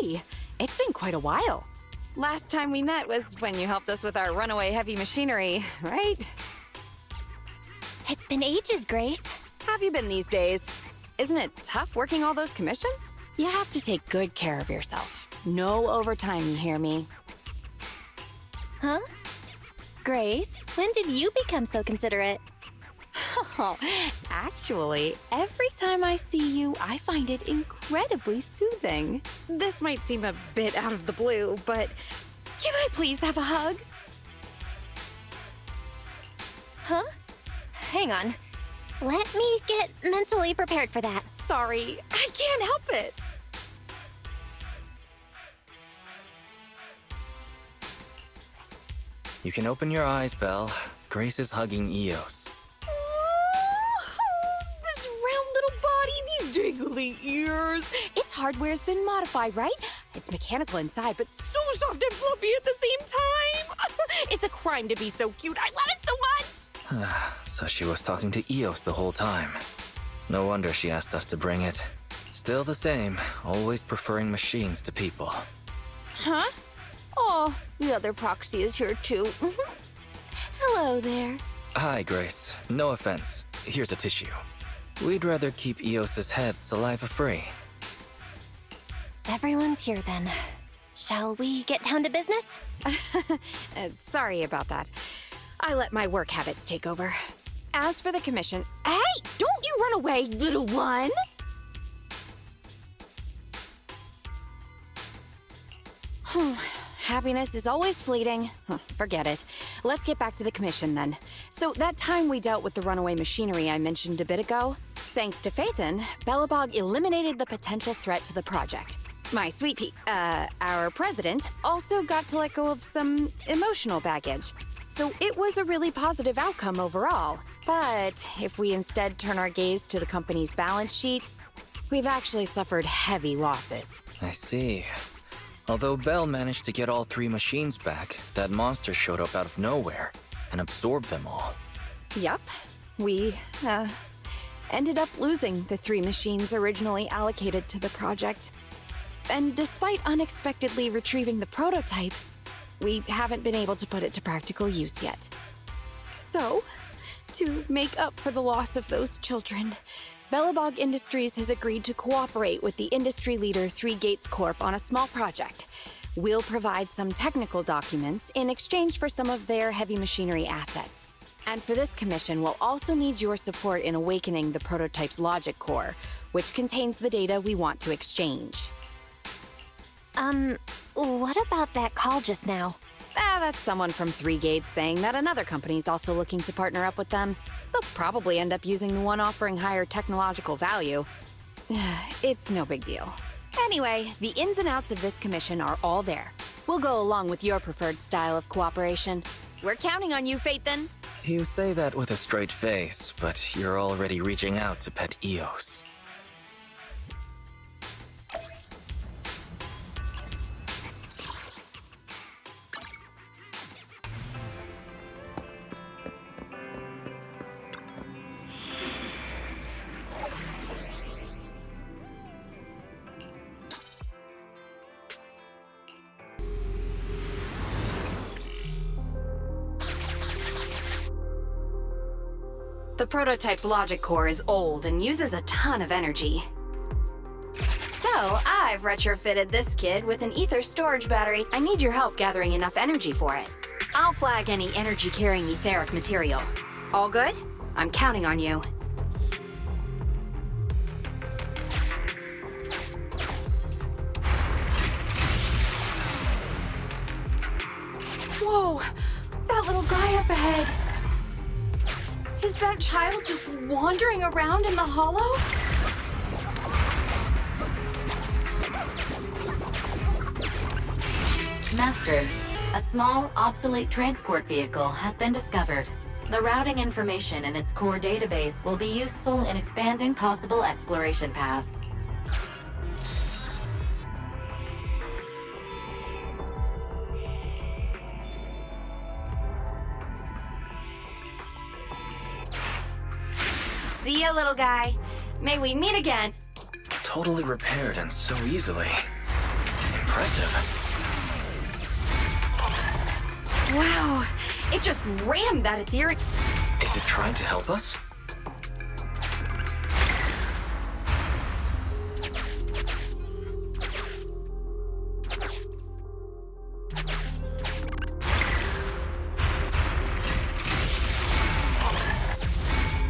Hey, it's been quite a while. Last time we met was when you helped us with our runaway heavy machinery, right? It's been ages, Grace. Have you been these days? Isn't it tough working all those commissions? You have to take good care of yourself. No overtime, you hear me? Huh? Grace, when did you become so considerate? Oh, actually, every time I see you, I find it incredibly soothing. This might seem a bit out of the blue, but can I please have a hug? Huh? Hang on. Let me get mentally prepared for that. Sorry, I can't help it. You can open your eyes, Belle. Grace is hugging Eos. This round little body, these dangly ears. Its hardware's been modified, right? It's mechanical inside, but so soft and fluffy at the same time. It's a crime to be so cute. I love it so much. So she was talking to Eos the whole time. No wonder she asked us to bring it. Still the same, always preferring machines to people. Huh? Oh, the other Proxy is here too. Hello there. Hi, Grace. No offense. Here's a tissue. We'd rather keep Eos's head saliva-free. Everyone's here then. Shall we get down to business? Sorry about that. I let my work habits take over. As for the commission... Hey! Don't you run away, little one! Happiness is always fleeting. Forget it. Let's get back to the commission then. So that time we dealt with the runaway machinery I mentioned a bit ago, thanks to Phaethon, Belobog eliminated the potential threat to the project. My sweet our president, also got to let go of some emotional baggage. So it was a really positive outcome overall. But if we instead turn our gaze to the company's balance sheet, we've actually suffered heavy losses. I see. Although Belle managed to get all 3 machines back, that monster showed up out of nowhere and absorbed them all. Yup. We, ended up losing the 3 machines originally allocated to the project. And despite unexpectedly retrieving the prototype, we haven't been able to put it to practical use yet. So, to make up for the loss of those children, Belobog Industries has agreed to cooperate with the industry leader 3 Gates Corp on a small project. We'll provide some technical documents in exchange for some of their heavy machinery assets. And for this commission, we'll also need your support in awakening the prototype's logic core, which contains the data we want to exchange. What about that call just now? That's someone from 3 Gates saying that another company's also looking to partner up with them. They'll probably end up using the one offering higher technological value. It's no big deal. Anyway, the ins and outs of this commission are all there. We'll go along with your preferred style of cooperation. We're counting on you, Phaethon. You say that with a straight face, but you're already reaching out to pet Eos. The prototype's logic core is old and uses a ton of energy. So, I've retrofitted this kid with an ether storage battery. I need your help gathering enough energy for it. I'll flag any energy-carrying etheric material. All good? I'm counting on you. Whoa! That little guy up ahead! Is that child just wandering around in the hollow? Master, a small, obsolete transport vehicle has been discovered. The routing information in its core database will be useful in expanding possible exploration paths. See ya, little guy. May we meet again. Totally repaired and so easily. impressive. Wow, it just rammed that etheric. Is it trying to help us?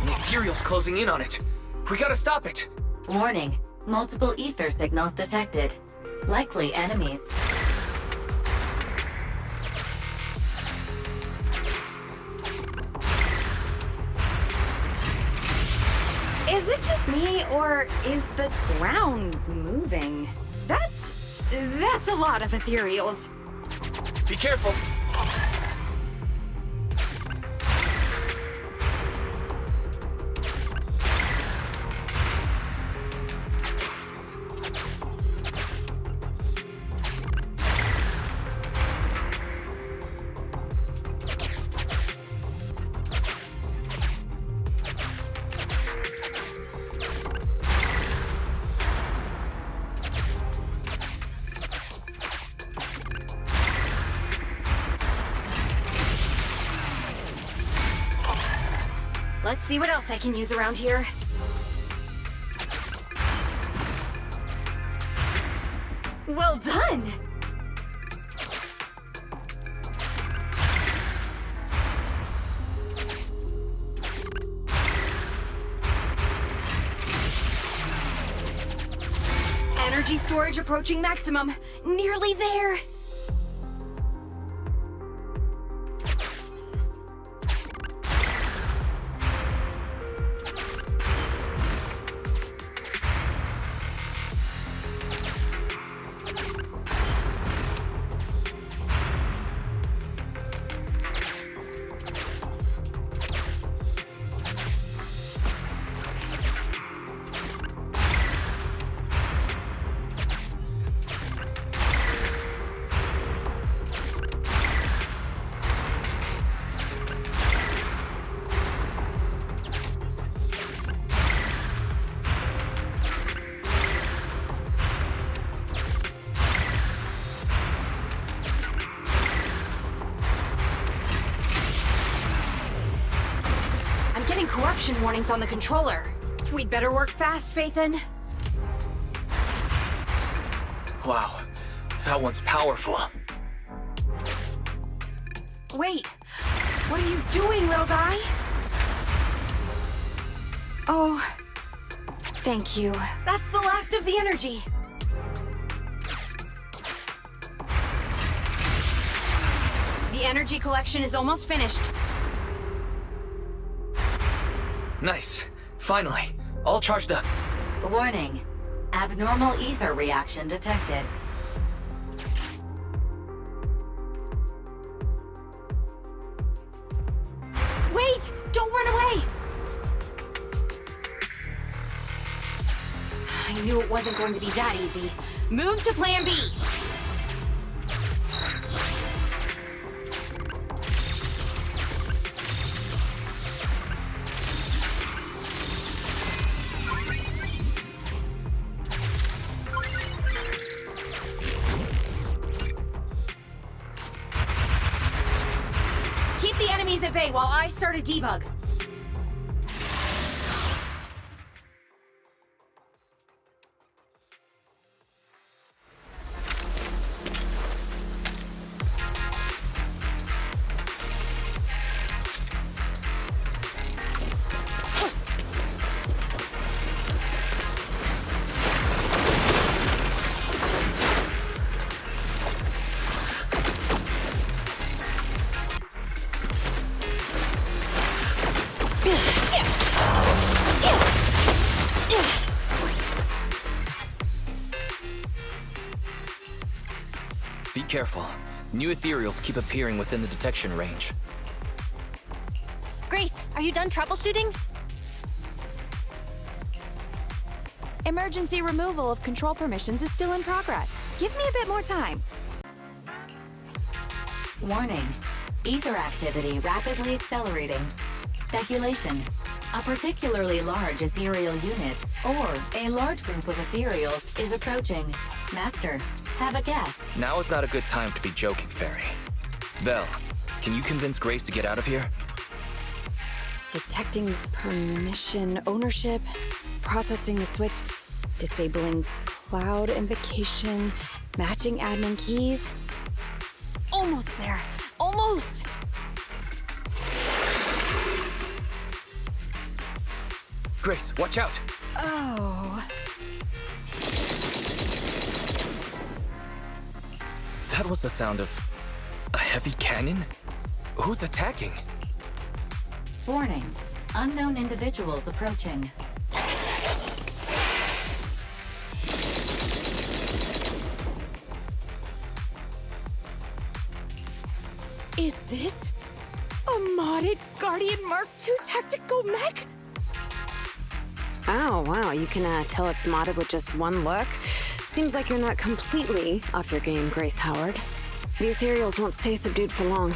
The ethereal's closing in on it. We gotta stop it. Warning, multiple ether signals detected. Likely enemies. Is it just me, or is the ground moving? That's a lot of ethereals. Be careful. Let's see what else I can use around here. Well done! Energy storage approaching maximum. Nearly there. Corruption warnings on the controller. We'd better work fast, Phaethon. Wow, that one's powerful. Wait, what are you doing, little guy? Oh, thank you. That's the last of the energy. The energy collection is almost finished. Nice. Finally. All charged up. Warning, abnormal ether reaction detected. Wait! Don't run away! I knew it wasn't going to be that easy. Move to plan B. Keep the enemies at bay while I start a debug. Be careful. New ethereals keep appearing within the detection range. Grace, are you done troubleshooting? Emergency removal of control permissions is still in progress. Give me a bit more time. Warning, ether activity rapidly accelerating. Speculation, a particularly large ethereal unit or a large group of ethereals is approaching. Master, Have a guess. Now is not a good time to be joking, Fairy. Belle, can you convince Grace to get out of here? Detecting permission ownership, processing the switch, disabling cloud invocation, matching admin keys. Almost there. Almost! Grace, watch out! Oh. That was the sound of a heavy cannon? Who's attacking? Warning. Unknown individuals approaching. Is this a modded Guardian Mark II tactical mech? Oh, wow, you can tell it's modded with just one look. Seems like you're not completely off your game, Grace Howard. The ethereals won't stay subdued for long.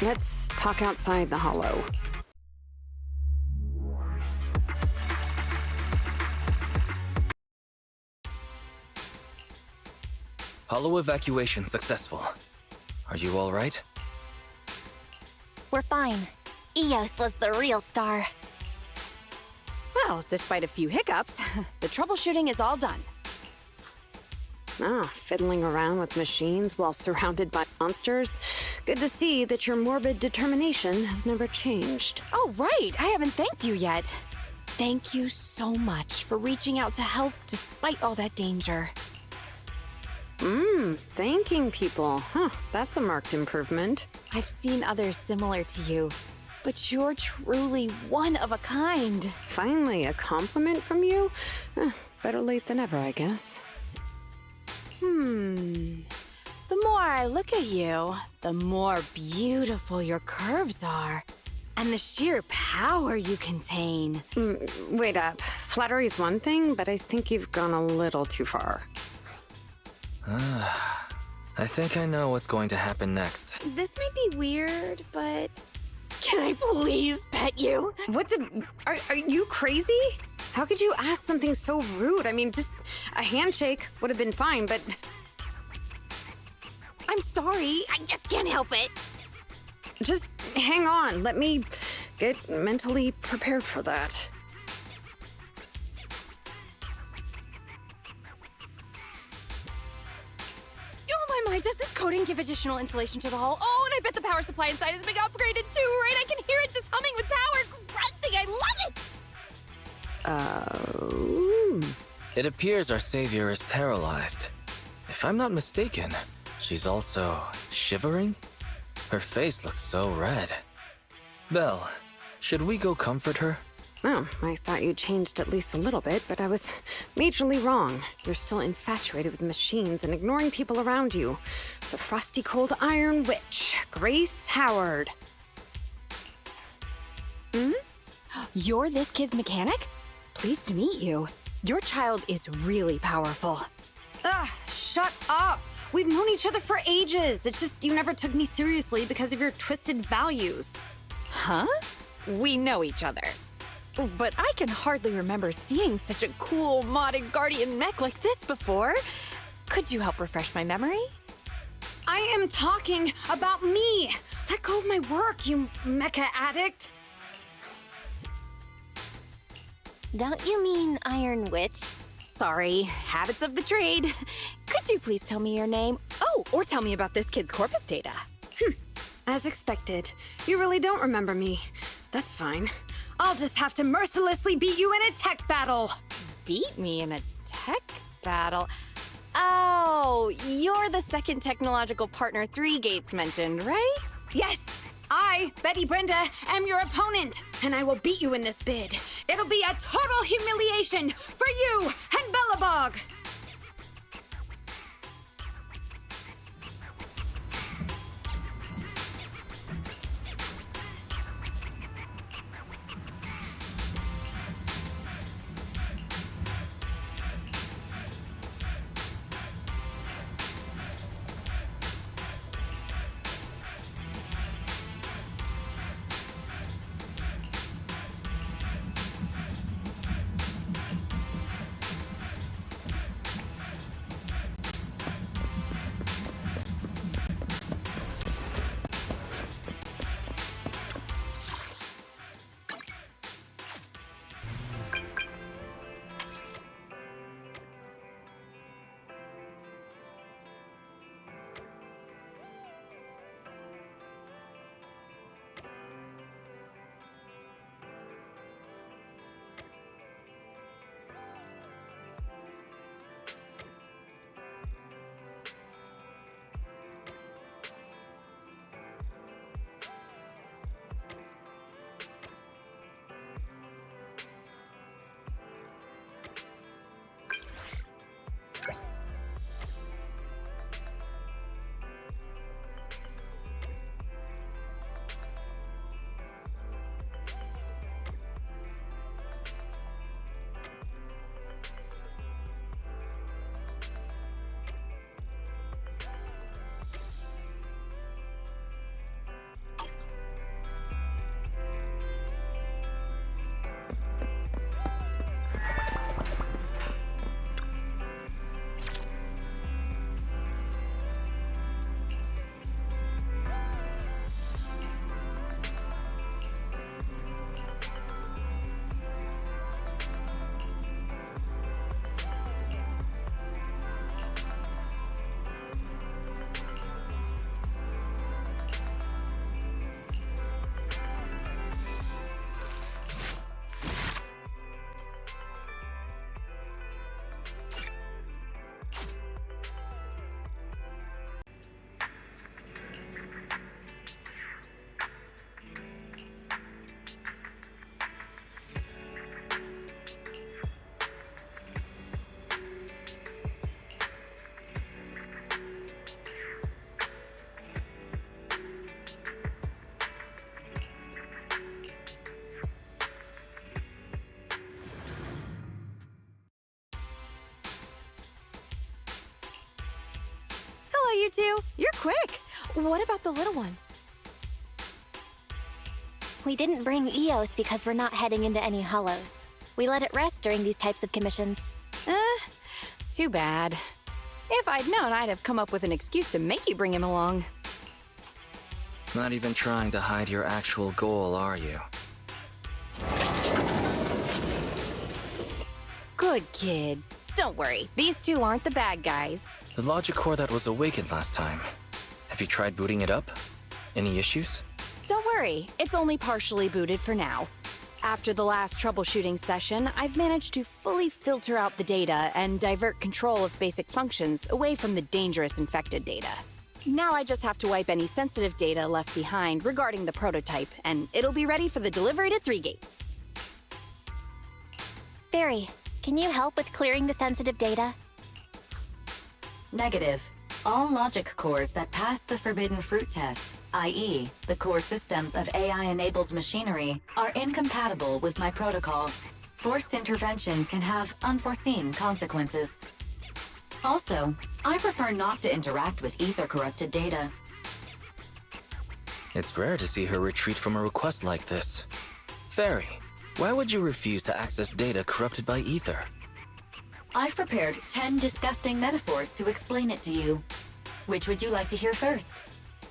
Let's talk outside the hollow. Hollow evacuation successful. Are you all right? We're fine. Eos was the real star. Well, despite a few hiccups, the troubleshooting is all done. Ah, fiddling around with machines while surrounded by monsters. Good to see that your morbid determination has never changed. Oh, right. I haven't thanked you yet. Thank you so much for reaching out to help despite all that danger. Thanking people. Huh, that's a marked improvement. I've seen others similar to you, but you're truly one of a kind. Finally, a compliment from you? Better late than ever, I guess. The more I look at you, the more beautiful your curves are, and the sheer power you contain. Wait up. Flattery's one thing, but I think you've gone a little too far. I think I know what's going to happen next. This may be weird, but can I please pet you? What the? Are you crazy? How could you ask something so rude? I mean, just a handshake would have been fine, but... I'm sorry, I just can't help it. Just hang on. Let me get mentally prepared for that. Oh my, does this coating give additional insulation to the hull? Oh, and I bet the power supply inside has been upgraded too, right? I can hear it just humming with power, grunting. I love it! It appears our savior is paralyzed. If I'm not mistaken, she's also shivering? Her face looks so red. Belle, should we go comfort her? Oh, I thought you changed at least a little bit, but I was majorly wrong. You're still infatuated with machines and ignoring people around you. The frosty cold iron witch, Grace Howard. You're this kid's mechanic? Pleased to meet you. Your child is really powerful. Ugh, shut up! We've known each other for ages. It's just you never took me seriously because of your twisted values. Huh? We know each other. But I can hardly remember seeing such a cool modded Guardian mech like this before. Could you help refresh my memory? I am talking about me! Let go of my work, you mecha addict! Don't you mean Iron Witch? Sorry, habits of the trade. Could you please tell me your name? Oh, or tell me about this kid's corpus data. As expected, you really don't remember me. That's fine. I'll just have to mercilessly beat you in a tech battle! Beat me in a tech battle? Oh, you're the second technological partner 3 Gates mentioned, right? Yes! I, Betty Brenda, am your opponent, and I will beat you in this bid. It'll be a total humiliation for you and Bellabog! you two. You're quick. What about the little one? We didn't bring Eos because we're not heading into any hollows. We let it rest during these types of commissions. Too bad. If I'd known, I'd have come up with an excuse to make you bring him along. Not even trying to hide your actual goal, are you? Good kid. Don't worry, these two aren't the bad guys. The logic core that was awakened last time. Have you tried booting it up? Any issues? Don't worry, it's only partially booted for now. After the last troubleshooting session, I've managed to fully filter out the data and divert control of basic functions away from the dangerous infected data. Now I just have to wipe any sensitive data left behind regarding the prototype, and it'll be ready for the delivery to 3 gates. Barry, can you help with clearing the sensitive data? Negative. All logic cores that pass the forbidden fruit test, i.e., the core systems of AI-enabled machinery, are incompatible with my protocols. Forced intervention can have unforeseen consequences. Also, I prefer not to interact with ether-corrupted data. It's rare to see her retreat from a request like this. Fairy, why would you refuse to access data corrupted by ether? I've prepared 10 disgusting metaphors to explain it to you. Which would you like to hear first?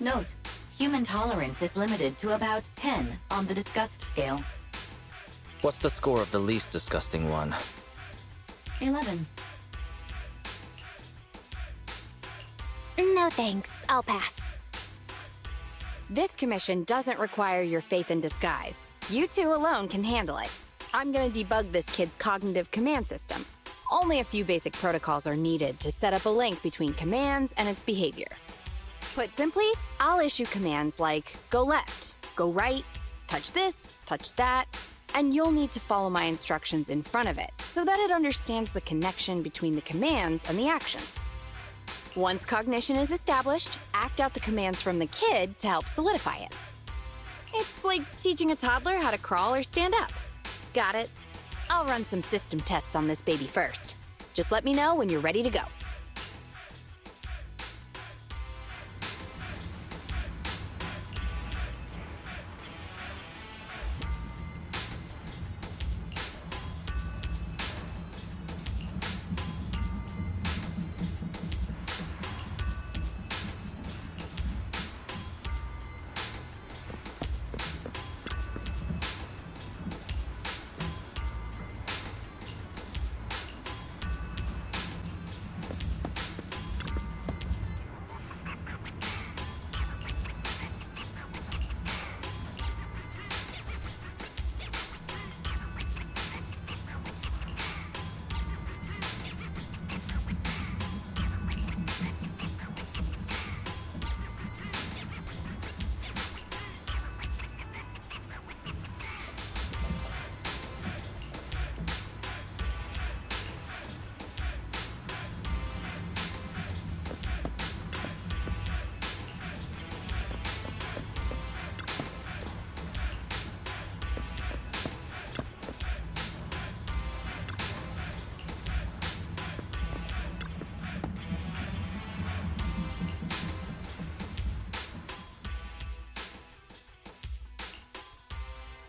Note, human tolerance is limited to about 10 on the disgust scale. What's the score of the least disgusting one? 11. No thanks, I'll pass. This commission doesn't require your faith in disguise. You two alone can handle it. I'm gonna debug this kid's cognitive command system. Only a few basic protocols are needed to set up a link between commands and its behavior. Put simply, I'll issue commands like go left, go right, touch this, touch that, and you'll need to follow my instructions in front of it so that it understands the connection between the commands and the actions. Once cognition is established, act out the commands from the kid to help solidify it. It's like teaching a toddler how to crawl or stand up. Got it? I'll run some system tests on this baby first. Just let me know when you're ready to go.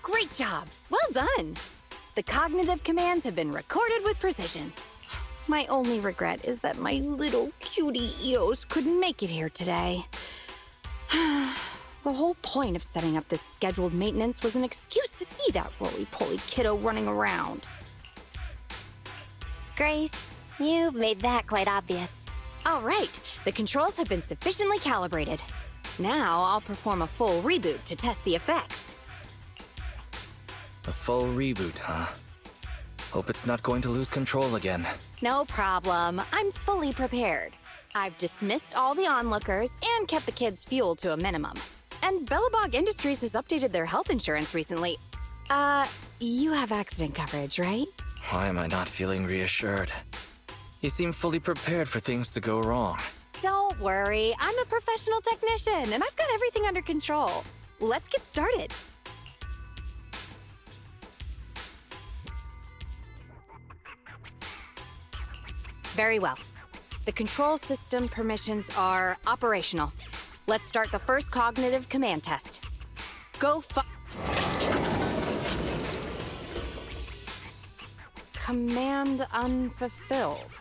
Great job! Well done! The cognitive commands have been recorded with precision. My only regret is that my little cutie Eos couldn't make it here today. The whole point of setting up this scheduled maintenance was an excuse to see that roly-poly kiddo running around. Grace, you've made that quite obvious. All right, the controls have been sufficiently calibrated. Now I'll perform a full reboot to test the effects. A full reboot, huh? Hope it's not going to lose control again. No problem. I'm fully prepared. I've dismissed all the onlookers and kept the kids' fuel to a minimum. And Bellabog Industries has updated their health insurance recently. You have accident coverage, right? Why am I not feeling reassured? You seem fully prepared for things to go wrong. Don't worry, I'm a professional technician and I've got everything under control. Let's get started. Very well. The control system permissions are operational. Let's start the first cognitive command test. Go Command unfulfilled.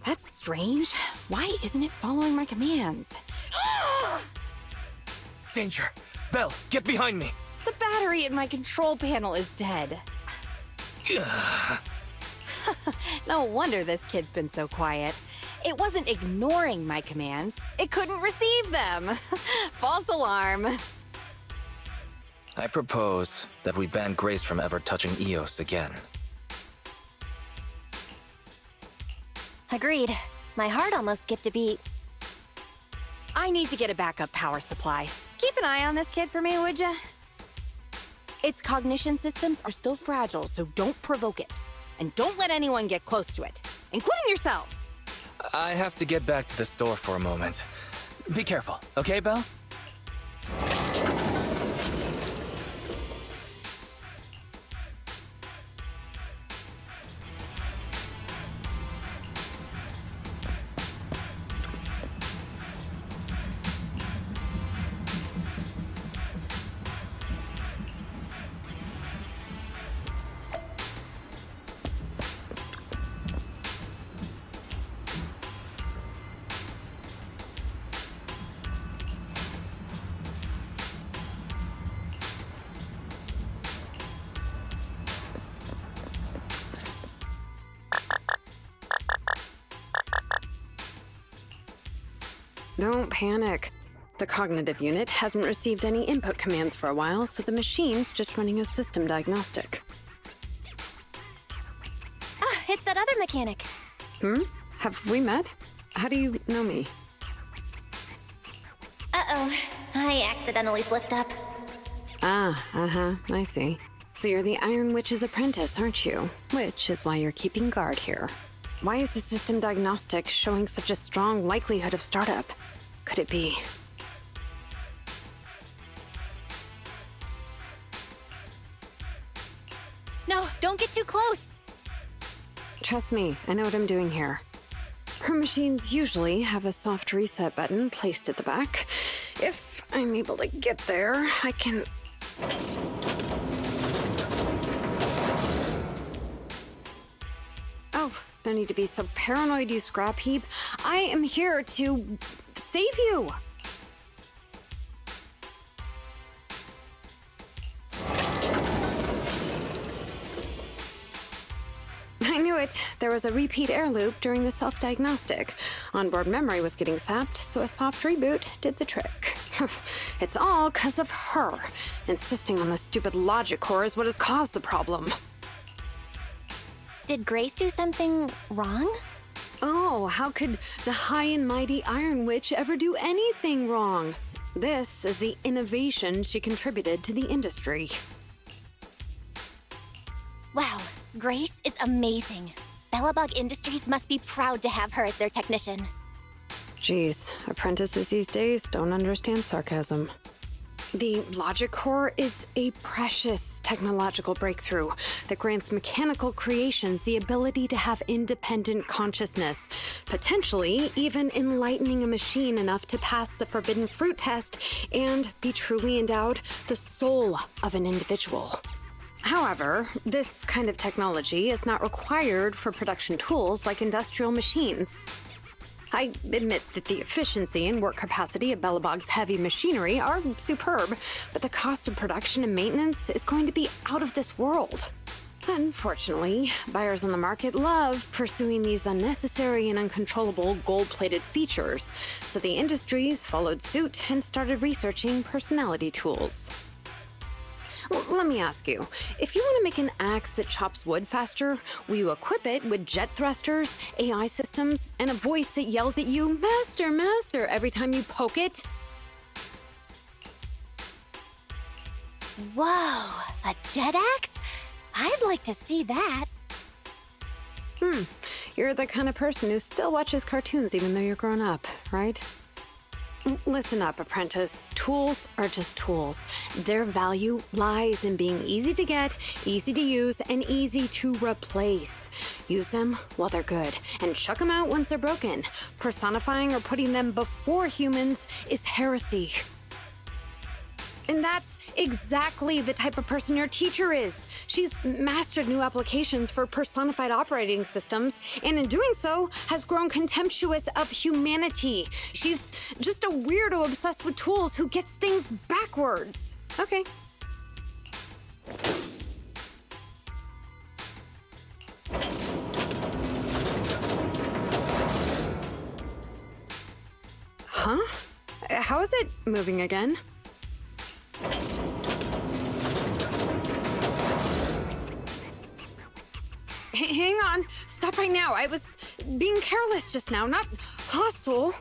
That's strange. Why isn't it following my commands? Danger! Belle, get behind me! The battery in my control panel is dead. No wonder this kid's been so quiet. It wasn't ignoring my commands. It couldn't receive them. False alarm. I propose that we ban Grace from ever touching Eos again. Agreed. My heart almost skipped a beat. I need to get a backup power supply. Keep an eye on this kid for me, would ya? Its cognition systems are still fragile, so don't provoke it. And don't let anyone get close to it, including yourselves. I have to get back to the store for a moment. Be careful, okay, Belle? Don't panic. The cognitive unit hasn't received any input commands for a while, so the machine's just running a system diagnostic. Ah, it's that other mechanic. Have we met? How do you know me? Uh-oh. I accidentally slipped up. I see. So you're the Iron Witch's apprentice, aren't you? Which is why you're keeping guard here. Why is the system diagnostic showing such a strong likelihood of startup? Could it be? No, don't get too close. Trust me, I know what I'm doing here. Her machines usually have a soft reset button placed at the back. If I'm able to get there, I can... Oh, no need to be so paranoid, you scrap heap. I am here to save you. I knew it. There was a repeat air loop during the self-diagnostic. Onboard memory was getting sapped, so a soft reboot did the trick. It's all 'cause of her. Insisting on the stupid logic core is what has caused the problem. Did Grace do something wrong? Oh, how could the high and mighty Iron Witch ever do anything wrong? This is the innovation she contributed to the industry. Wow, Grace is amazing. Bellabog Industries must be proud to have her as their technician. Geez, apprentices these days don't understand sarcasm. The logic core is a precious technological breakthrough that grants mechanical creations the ability to have independent consciousness, potentially even enlightening a machine enough to pass the forbidden fruit test and be truly endowed the soul of an individual. However, this kind of technology is not required for production tools like industrial machines. I admit that the efficiency and work capacity of Bellabog's heavy machinery are superb, but the cost of production and maintenance is going to be out of this world. Unfortunately, buyers on the market love pursuing these unnecessary and uncontrollable gold-plated features, so the industries followed suit and started researching personality tools. Let me ask you, if you want to make an axe that chops wood faster, will you equip it with jet thrusters, AI systems, and a voice that yells at you, "Master, Master," every time you poke it? Whoa, a jet axe? I'd like to see that. You're the kind of person who still watches cartoons even though you're grown up, right? Listen up, apprentice. Tools are just tools. Their value lies in being easy to get, easy to use, and easy to replace. Use them while they're good, and chuck them out once they're broken. Personifying or putting them before humans is heresy. And that's exactly the type of person your teacher is. She's mastered new applications for personified operating systems, and in doing so, has grown contemptuous of humanity. She's just a weirdo obsessed with tools who gets things backwards. Okay. Huh? How is it moving again? Hang on. Stop right now. I was being careless just now, not hostile.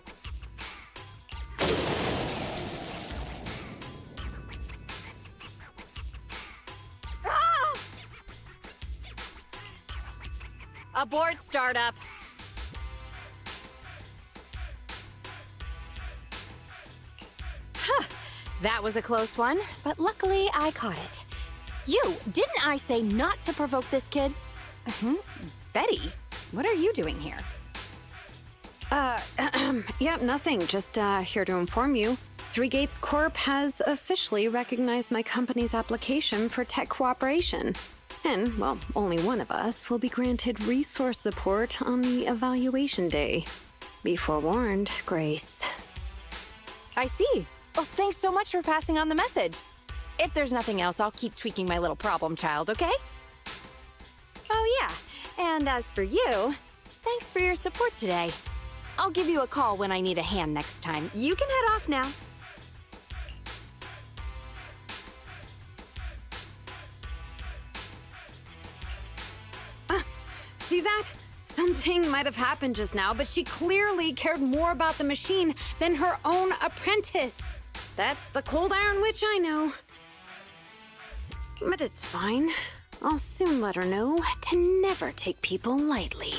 Ah! Abort startup. That was a close one, but luckily I caught it. Didn't I say not to provoke this kid? Betty, what are you doing here? Yep, nothing. Just here to inform you. Three Gates Corp has officially recognized my company's application for tech cooperation. And, well, only one of us will be granted resource support on the evaluation day. Be forewarned, Grace. I see. Well, thanks so much for passing on the message. If there's nothing else, I'll keep tweaking my little problem child, okay? Oh, yeah. And as for you, thanks for your support today. I'll give you a call when I need a hand next time. You can head off now. See that? Something might have happened just now, but she clearly cared more about the machine than her own apprentice. That's the cold iron witch I know. But it's fine. I'll soon let her know to never take people lightly.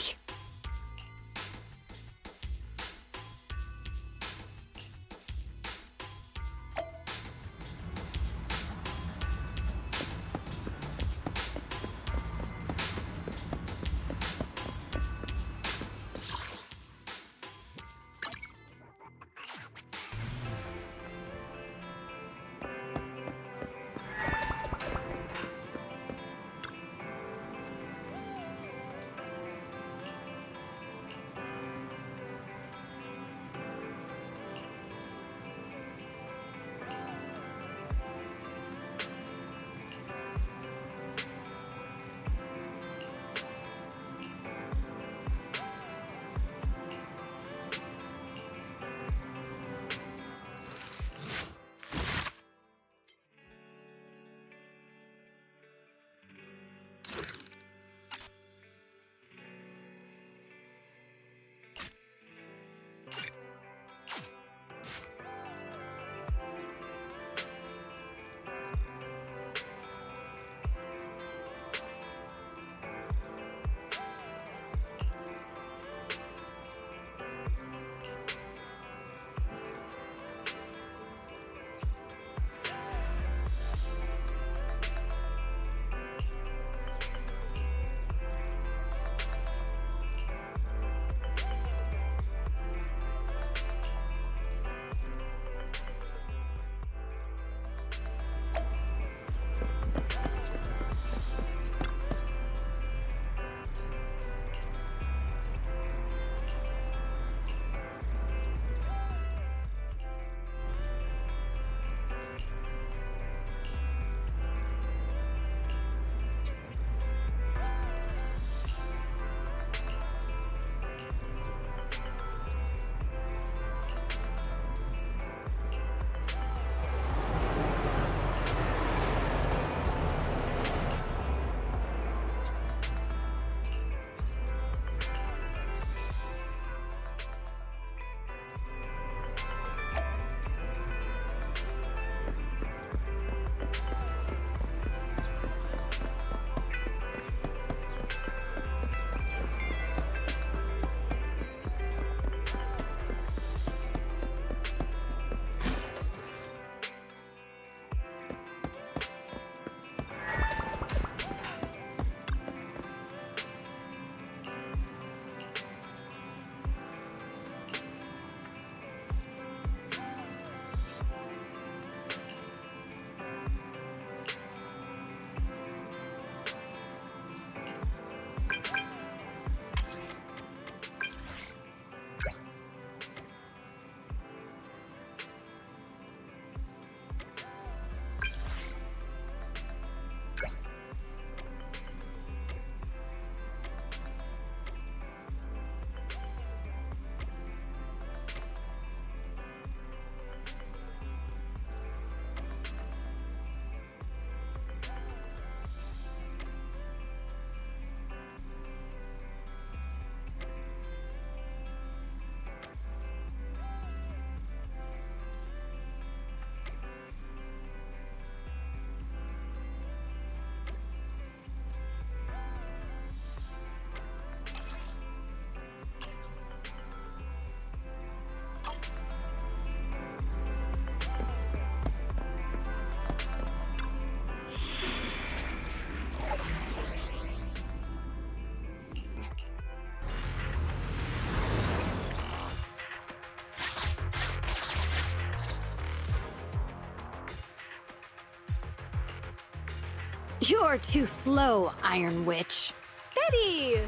You're too slow, Iron Witch. Betty!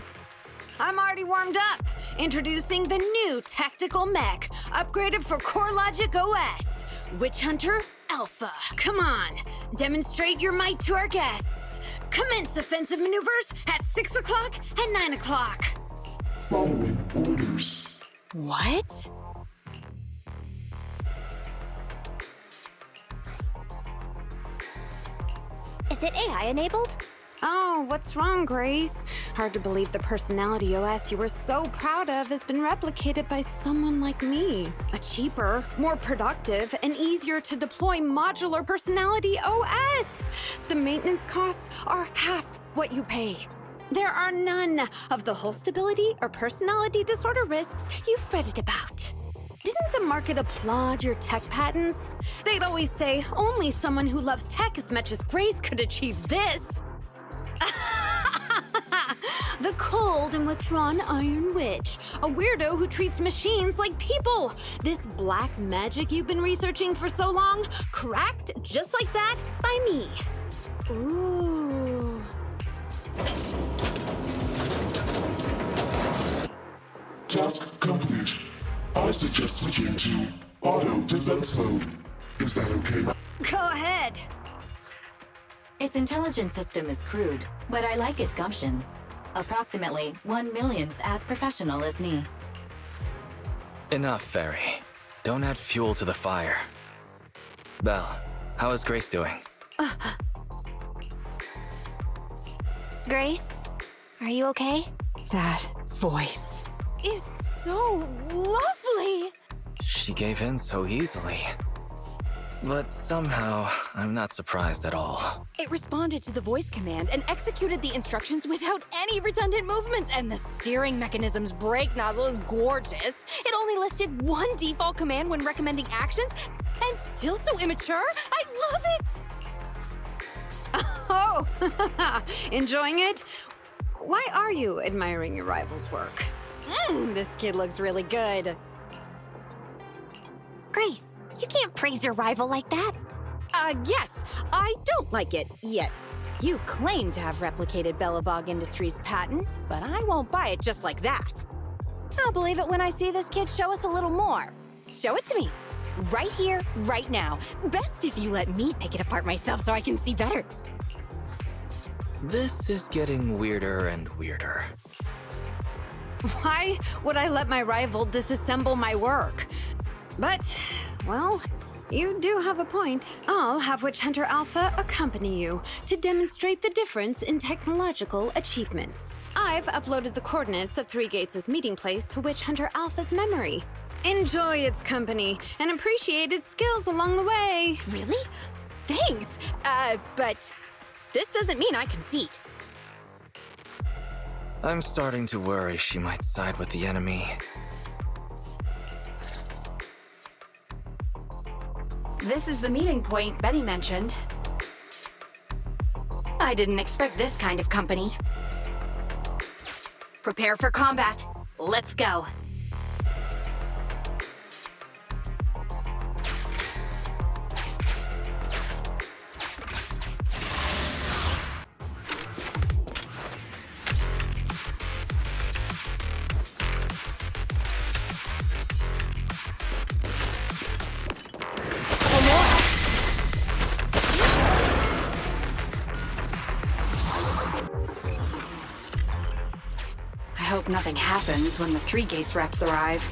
I'm already warmed up. Introducing the new tactical mech, upgraded for CoreLogic OS. Witch Hunter Alpha. Come on, demonstrate your might to our guests. Commence offensive maneuvers at 6 o'clock and 9 o'clock. Following orders. What? Is it AI enabled? Oh, what's wrong, Grace? Hard to believe the personality OS you were so proud of has been replicated by someone like me. A cheaper, more productive, and easier to deploy modular personality OS. The maintenance costs are half what you pay. There are none of the whole stability or personality disorder risks you fretted about. Didn't the market applaud your tech patents? They'd always say only someone who loves tech as much as Grace could achieve this. The cold and withdrawn Iron Witch, a weirdo who treats machines like people. This black magic you've been researching for so long, cracked just like that by me. Ooh. Task complete. I suggest switching to auto defense mode. Is that okay? Go ahead. Its intelligence system is crude, but I like its gumption. Approximately 1/1,000th as professional as me. Enough, Fairy. Don't add fuel to the fire. Belle, how is Grace doing? Grace, are you okay? That voice is so lovely! She gave in so easily. But somehow, I'm not surprised at all. It responded to the voice command and executed the instructions without any redundant movements, and the steering mechanism's brake nozzle is gorgeous. It only listed one default command when recommending actions, and still so immature. I love it! Oh, enjoying it? Why are you admiring your rival's work? This kid looks really good. Grace, you can't praise your rival like that. Yes, I don't like it yet. You claim to have replicated Bellabog Industries' patent, but I won't buy it just like that. I'll believe it when I see this kid show us a little more. Show it to me. Right here, right now. Best if you let me pick it apart myself so I can see better. This is getting weirder and weirder. Why would I let my rival disassemble my work? But, well, you do have a point. I'll have Witch Hunter Alpha accompany you to demonstrate the difference in technological achievements. I've uploaded the coordinates of Three Gates' meeting place to Witch Hunter Alpha's memory. Enjoy its company and appreciate its skills along the way. Really? Thanks. But this doesn't mean I concede. I'm starting to worry she might side with the enemy. This is the meeting point Betty mentioned. I didn't expect this kind of company. Prepare for combat. Let's go. I hope nothing happens when the Three Gates reps arrive.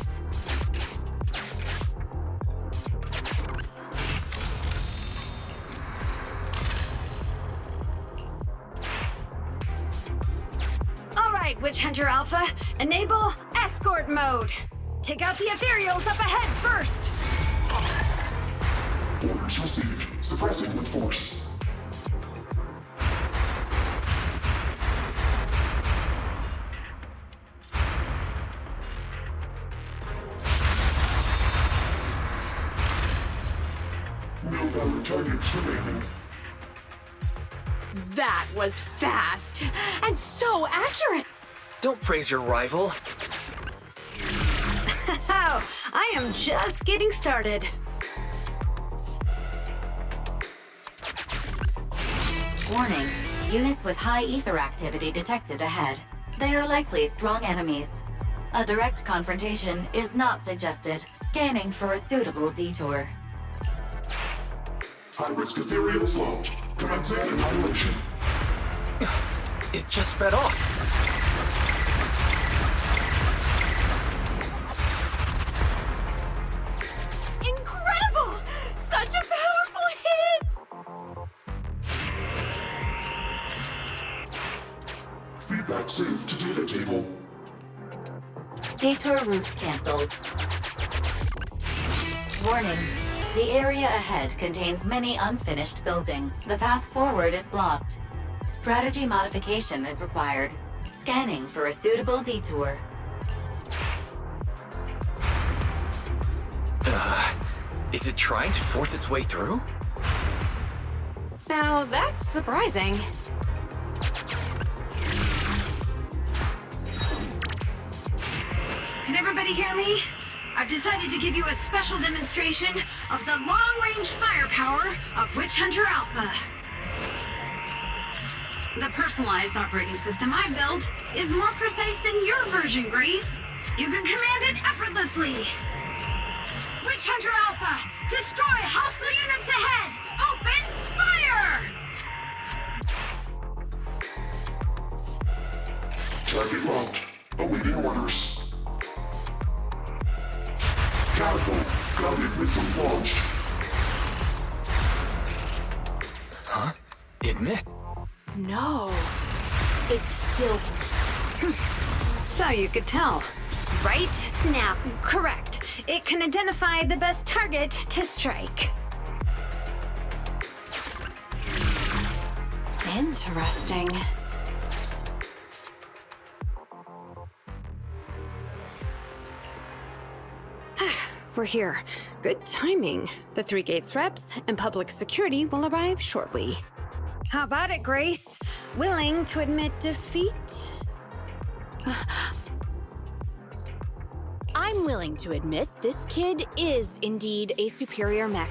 All right, Witch Hunter Alpha, enable escort mode. Take out the ethereals up ahead first. Orders received. Suppressing with force. No valid targets remaining. That was fast and so accurate. Don't praise your rival. Oh, I am just getting started. Warning, Units with high ether activity detected ahead. They are likely strong enemies. A direct confrontation is not suggested. Scanning for a suitable detour. High-risk ethereal slot. Commencing annihilation. It just sped off. Incredible! Such a powerful hit! Feedback saved to data table. Detour route cancelled. Warning. The area ahead contains many unfinished buildings. The path forward is blocked. Strategy modification is required. Scanning for a suitable detour. Is it trying to force its way through? Now that's surprising. Can everybody hear me? I've decided to give you a special demonstration of the long-range firepower of Witch Hunter Alpha. The personalized operating system I built is more precise than your version, Grace. You can command it effortlessly. Witch Hunter Alpha, destroy hostile units ahead! Open fire! Target locked. Awaiting orders. Catapult. Guided missile launched. Huh? Admit. No. It's still... So you could tell, right? Now, correct. It can identify the best target to strike. Interesting. We're here. Good timing. The 3 Gates reps and public security will arrive shortly. How about it, Grace? Willing to admit defeat? I'm willing to admit this kid is indeed a superior mech,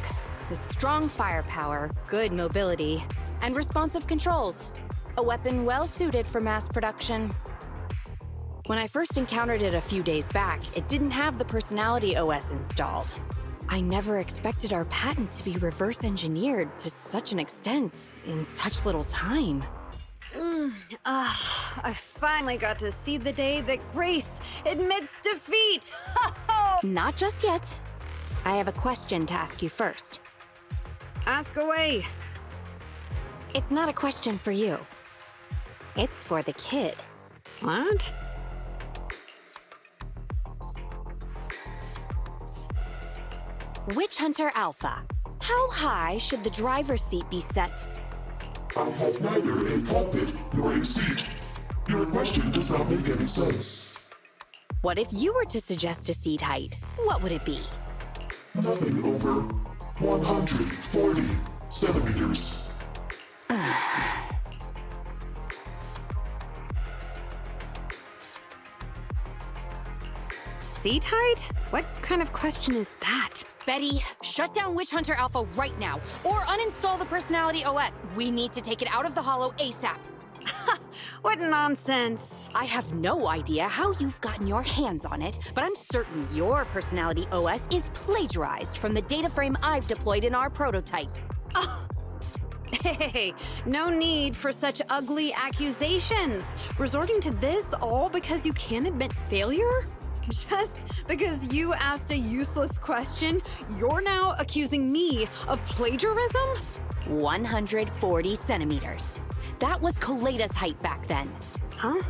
with strong firepower, good mobility, and responsive controls. A weapon well suited for mass production. When I first encountered it a few days back, it didn't have the personality OS installed. I never expected our patent to be reverse engineered to such an extent in such little time. I finally got to see the day that Grace admits defeat! Not just yet. I have a question to ask you first. Ask away. It's not a question for you. It's for the kid. What? Witch Hunter Alpha. How high should the driver's seat be set? I have neither a cockpit nor a seat. Your question does not make any sense. What if you were to suggest a seat height? What would it be? Nothing over 140 centimeters. Seat height? What kind of question is that? Betty, shut down Witch Hunter Alpha right now, or uninstall the Personality OS. We need to take it out of the Holo ASAP. What nonsense! I have no idea how you've gotten your hands on it, but I'm certain your Personality OS is plagiarized from the data frame I've deployed in our prototype. Hey, no need for such ugly accusations. Resorting to this all because you can't admit failure? Just because you asked a useless question, you're now accusing me of plagiarism? 140 centimeters. That was Koleda's height back then. Huh?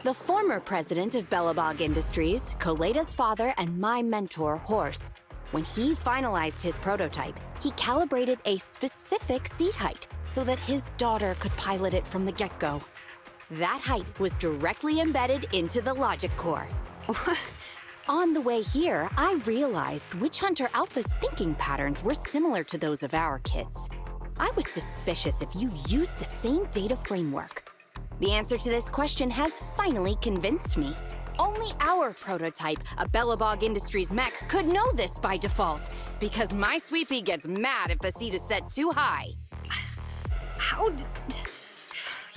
The former president of Bellabog Industries, Koleda's father and my mentor, Horse, when he finalized his prototype, he calibrated a specific seat height so that his daughter could pilot it from the get-go. That height was directly embedded into the logic core. On the way here, I realized Witch Hunter Alpha's thinking patterns were similar to those of our kids. I was suspicious if you used the same data framework. The answer to this question has finally convinced me. Only our prototype, a Bellabog Industries mech, could know this by default, because my sweet pea gets mad if the seat is set too high. How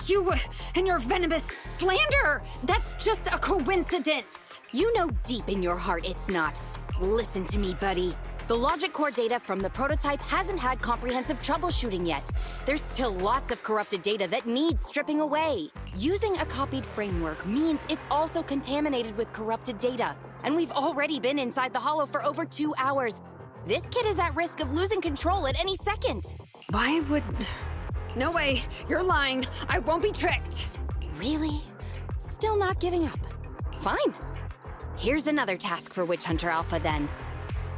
You and your venomous slander! That's just a coincidence! You know deep in your heart it's not. Listen to me, buddy. The logic core data from the prototype hasn't had comprehensive troubleshooting yet. There's still lots of corrupted data that needs stripping away. Using a copied framework means it's also contaminated with corrupted data. And we've already been inside the Hollow for over 2 hours. This kid is at risk of losing control at any second. Why would... No way, you're lying. I won't be tricked. Really? Still not giving up. Fine. Here's another task for Witch Hunter Alpha then.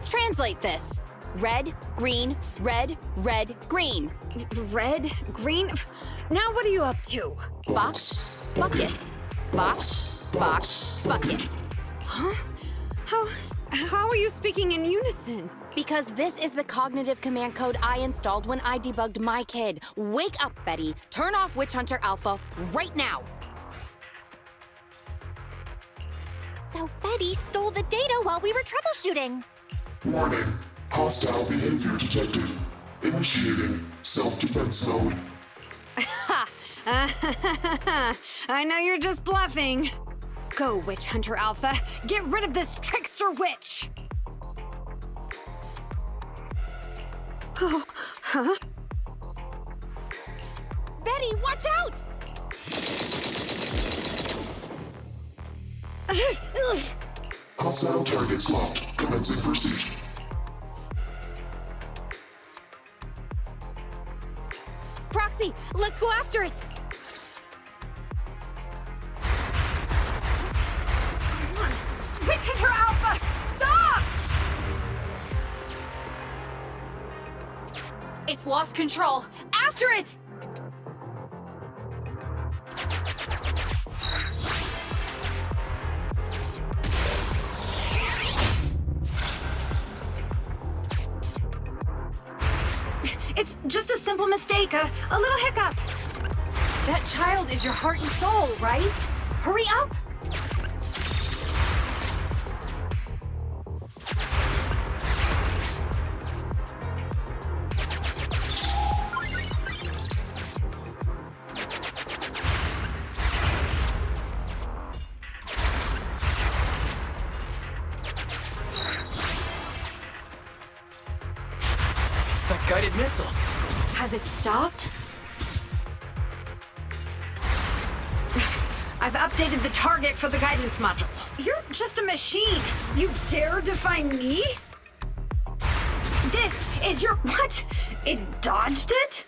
Translate this. Red, green, red, red, green. Red? Green? Now what are you up to? Box, bucket. Box, box, bucket. Huh? How are you speaking in unison? Because this is the cognitive command code I installed when I debugged my kid. Wake up, Betty. Turn off Witch Hunter Alpha right now. So Betty stole the data while we were troubleshooting. Warning. Hostile behavior detected. Initiating self-defense mode. Ha! I know you're just bluffing. Go, Witch Hunter Alpha. Get rid of this trickster witch! Oh, huh? Betty, watch out! Hostile targets locked. Commencing pursuit. Proxy, let's go after it! Witch Hunter Alpha, stop! It's lost control. After it! It's just a simple mistake, a little hiccup. That child is your heart and soul, right? Hurry up! It's that guided missile. Has it stopped? I've updated the target for the guidance module. You're just a machine. You dare defy me? This is your... What? It dodged it?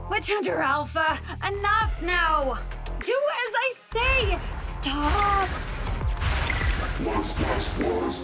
Witch Hunter Alpha, enough now! Do as I say! Stop! Was, I, blah.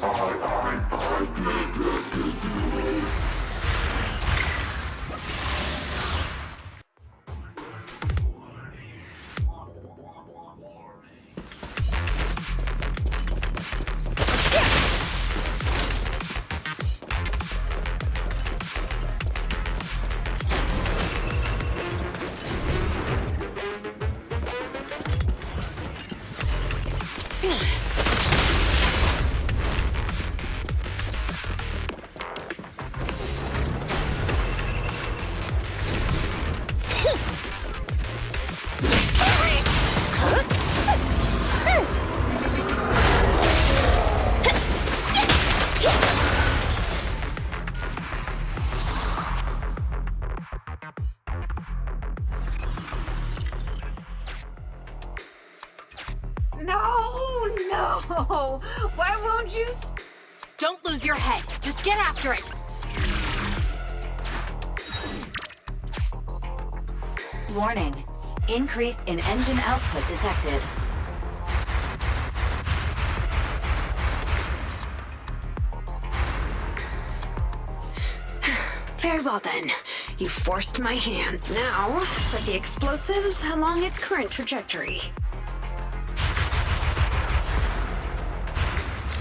No! Why won't you Don't lose your head. Just get after it. Warning. Increase in engine output detected. Very well then. You forced my hand. Now, set the explosives along its current trajectory.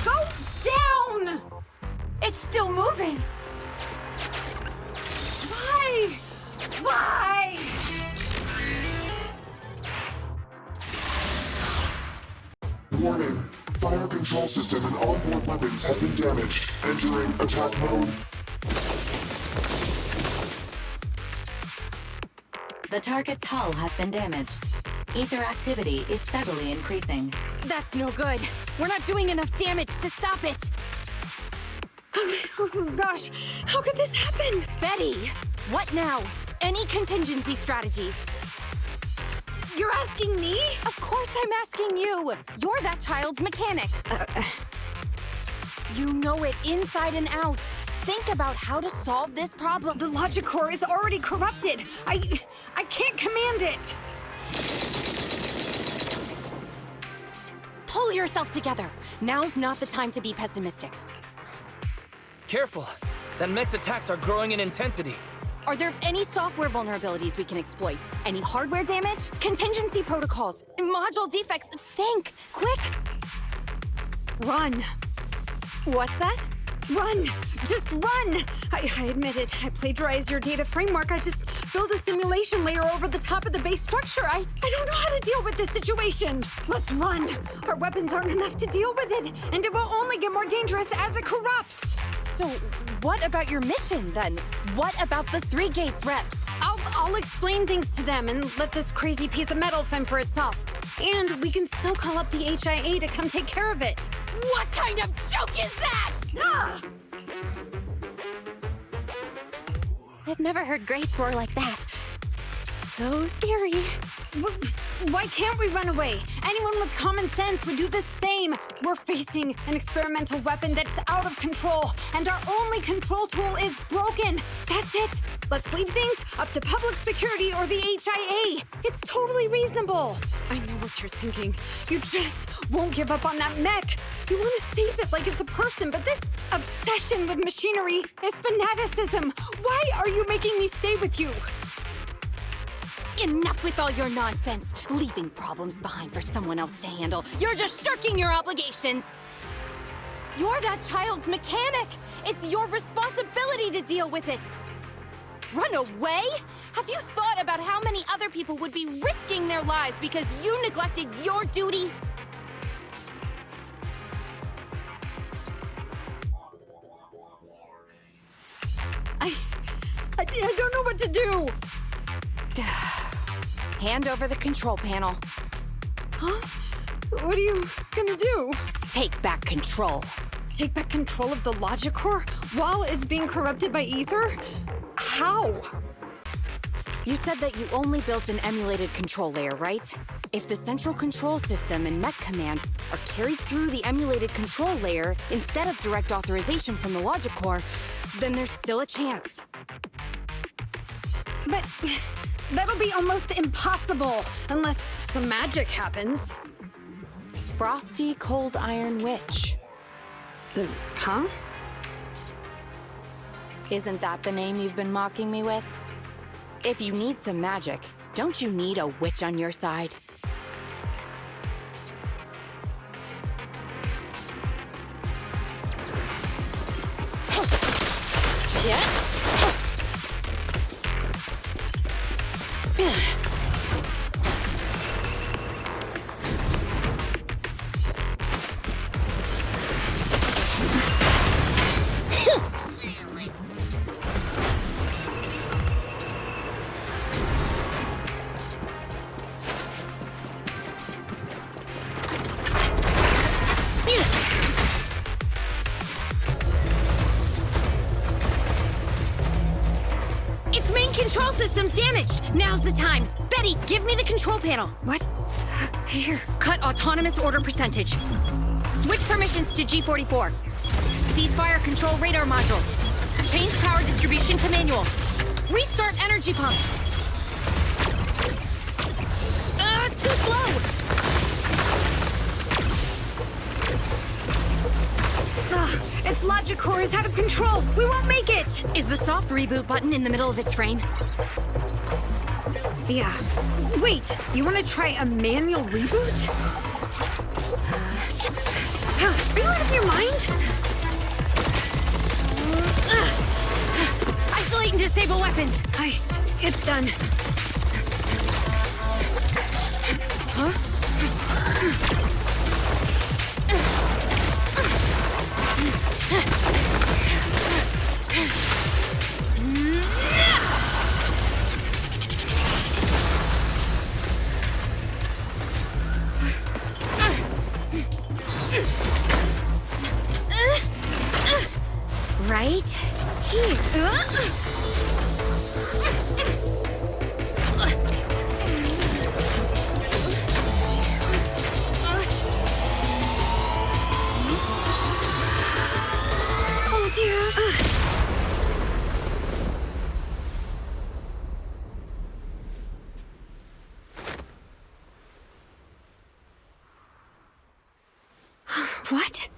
go down? It's still moving. Why? Why? Warning. Fire control system and onboard weapons have been damaged. Entering attack mode. The target's hull has been damaged. Ether activity is steadily increasing. That's no good. We're not doing enough damage to stop it. Oh gosh, how could this happen? Betty, what now? Any contingency strategies? You're asking me? Of course I'm asking you. You're that child's mechanic. You know it inside and out. Think about how to solve this problem. The logic core is already corrupted. I can't command it. Pull yourself together. Now's not the time to be pessimistic. Careful. That mech's attacks are growing in intensity. Are there any software vulnerabilities we can exploit? Any hardware damage? Contingency protocols? Module defects? Think! Quick! Run. What's that? Run! Just run! I admit it. I plagiarized your data framework. I just built a simulation layer over the top of the base structure. I don't know how to deal with this situation. Let's run. Our weapons aren't enough to deal with it, and it will only get more dangerous as it corrupts. So, what about your mission, then? What about the 3 gates reps? I'll explain things to them and let this crazy piece of metal fend for itself. And we can still call up the HIA to come take care of it. What kind of joke is that? Ah! I've never heard Grace roar like that. So scary. Why can't we run away? Anyone with common sense would do the same. We're facing an experimental weapon that's out of control, and our only control tool is broken. That's it. Let's leave things up to public security or the HIA. It's totally reasonable. I know what you're thinking. You just won't give up on that mech. You want to save it like it's a person, but this obsession with machinery is fanaticism. Why are you making me stay with you? Enough with all your nonsense. Leaving problems behind for someone else to handle. You're just shirking your obligations. You're that child's mechanic. It's your responsibility to deal with it. Run away? Have you thought about how many other people would be risking their lives because you neglected your duty? I don't know what to do. Hand over the control panel. Huh? What are you gonna do? Take back control. Take back control of the logic core while it's being corrupted by ether? How? You said that you only built an emulated control layer, right? If the central control system and mech command are carried through the emulated control layer instead of direct authorization from the logic core, then there's still a chance. But that'll be almost impossible unless some magic happens. Frosty Cold Iron Witch. Huh? Isn't that the name you've been mocking me with? If you need some magic, don't you need a witch on your side? Control system's damaged! Now's the time! Betty, give me the control panel! What? Here. Cut autonomous order percentage. Switch permissions to G44. Cease fire control radar module. Change power distribution to manual. Restart energy pump. Too slow! Its logic core is out of control. We won't make it. Is the soft reboot button in the middle of its frame? Yeah. Wait, you want to try a manual reboot? Are you out of your mind? Isolate and disable weapons. It's done. Huh? Right here. Oh dear. What?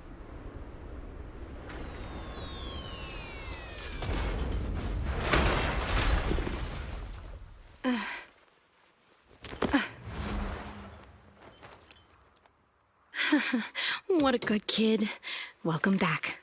What a good kid. Welcome back.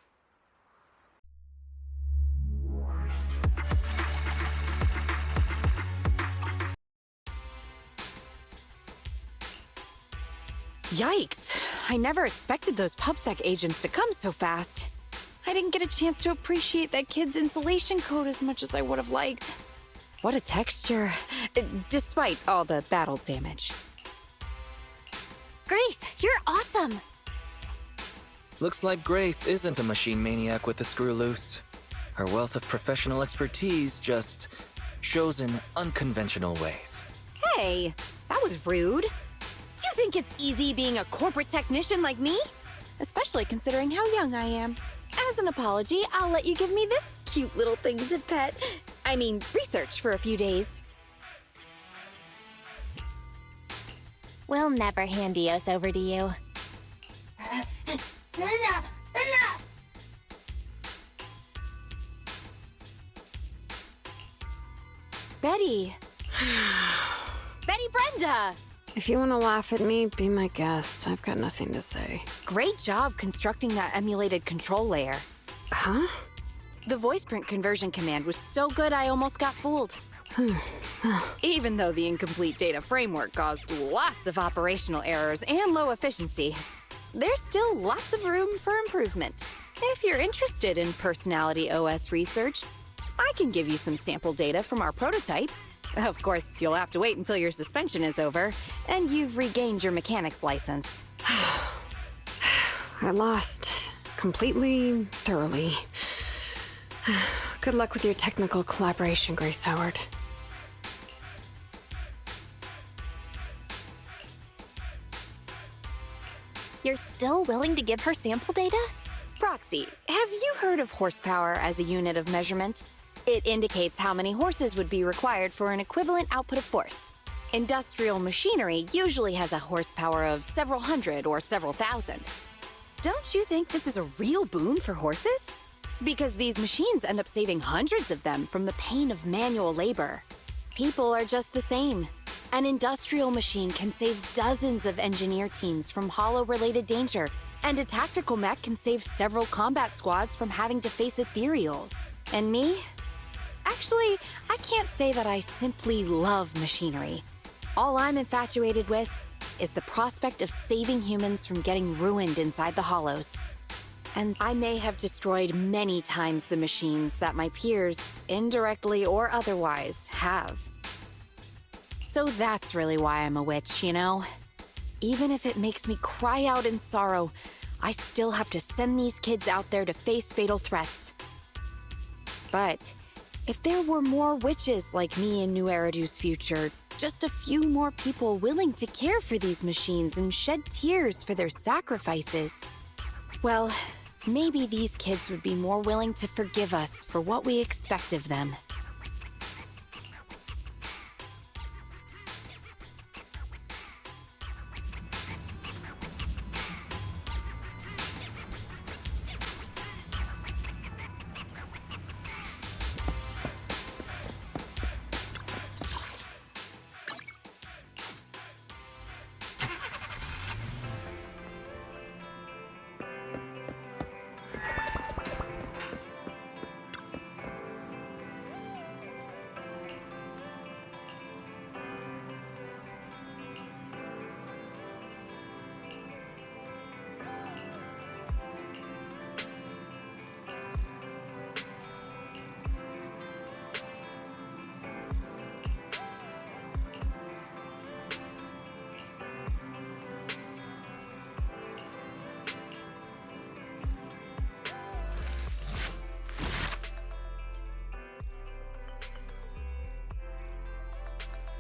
Yikes! I never expected those PubSec agents to come so fast. I didn't get a chance to appreciate that kid's insulation coat as much as I would have liked. What a texture, despite all the battle damage. Grace, you're awesome! Looks like Grace isn't a machine maniac with the screw loose. Her wealth of professional expertise just shows in unconventional ways. Hey, that was rude. Do you think it's easy being a corporate technician like me? Especially considering how young I am. As an apology, I'll let you give me this cute little thing to pet. I mean, research for a few days. We'll never hand Dios over to you. Betty. Betty Brenda! If you want to laugh at me, be my guest. I've got nothing to say. Great job constructing that emulated control layer. Huh? The voice print conversion command was so good I almost got fooled. Even though the incomplete data framework caused lots of operational errors and low efficiency, there's still lots of room for improvement. If you're interested in personality OS research, I can give you some sample data from our prototype. Of course, you'll have to wait until your suspension is over and you've regained your mechanic's license. I lost. Completely, thoroughly. Good luck with your technical collaboration, Grace Howard. You're still willing to give her sample data? Proxy, have you heard of horsepower as a unit of measurement? It indicates how many horses would be required for an equivalent output of force. Industrial machinery usually has a horsepower of several hundred or several thousand. Don't you think this is a real boon for horses? Because these machines end up saving hundreds of them from the pain of manual labor. People are just the same. An industrial machine can save dozens of engineer teams from hollow-related danger, and a tactical mech can save several combat squads from having to face ethereals. And me? Actually, I can't say that I simply love machinery. All I'm infatuated with is the prospect of saving humans from getting ruined inside the hollows. And I may have destroyed many times the machines that my peers, indirectly or otherwise, have. So that's really why I'm a witch, you know? Even if it makes me cry out in sorrow, I still have to send these kids out there to face fatal threats. But if there were more witches like me in New Eridu's future, just a few more people willing to care for these machines and shed tears for their sacrifices, well, maybe these kids would be more willing to forgive us for what we expect of them.